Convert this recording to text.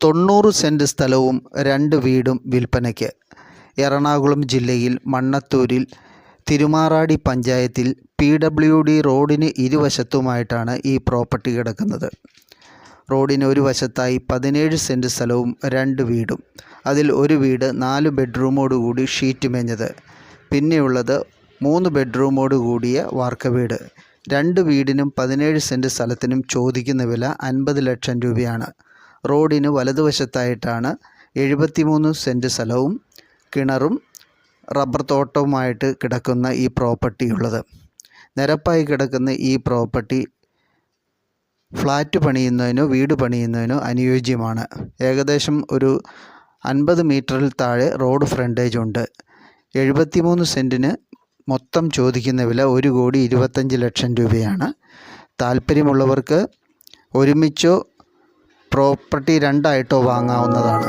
90 cent സ്ഥലവും 2 വീടും വിൽപ്പനയ്ക്ക്. എറണാകുളം ജില്ലയിൽ മണ്ണത്തൂരിൽ തിരുമാറാടി പഞ്ചായത്തിൽ PWD റോഡിന് ഇരുവശത്തുമായിട്ടാണ് ഈ പ്രോപ്പർട്ടി കിടക്കുന്നത്. റോഡിന് ഒരു വശത്തായി 17 സെൻറ് സ്ഥലവും 2 വീടും. അതിൽ ഒരു വീട് 4 ബെഡ്റൂമോടുകൂടി ഷീറ്റ് മേഞ്ഞത്. പിന്നെയുള്ളത് 3 ബെഡ്റൂമോട് കൂടിയ വാർക്ക വീട്. 2 വീടിനും 17 സെൻറ് സ്ഥലത്തിനും ചോദിക്കുന്ന വില 50 ലക്ഷം രൂപയാണ്. റോഡിന് വലതുവശത്തായിട്ടാണ് 73 സെൻറ് സ്ഥലവും കിണറും റബ്ബർ തോട്ടവുമായിട്ട് കിടക്കുന്ന ഈ പ്രോപ്പർട്ടി ഉള്ളത്. നിരപ്പായി കിടക്കുന്ന ഈ പ്രോപ്പർട്ടി ഫ്ലാറ്റ് പണിയുന്നതിനോ വീട് പണിയുന്നതിനോ അനുയോജ്യമാണ്. ഏകദേശം ഒരു 50 മീറ്ററിൽ താഴെ റോഡ് ഫ്രണ്ടേജ് ഉണ്ട്. 73 സെൻറ്റിന് മൊത്തം ചോദിക്കുന്ന വില 1,25 ലക്ഷം രൂപയാണ്. താല്പര്യമുള്ളവർക്ക് ഒരുമിച്ചോ പ്രോപ്പർട്ടി രണ്ടായിട്ടോ വാങ്ങാവുന്നതാണ്.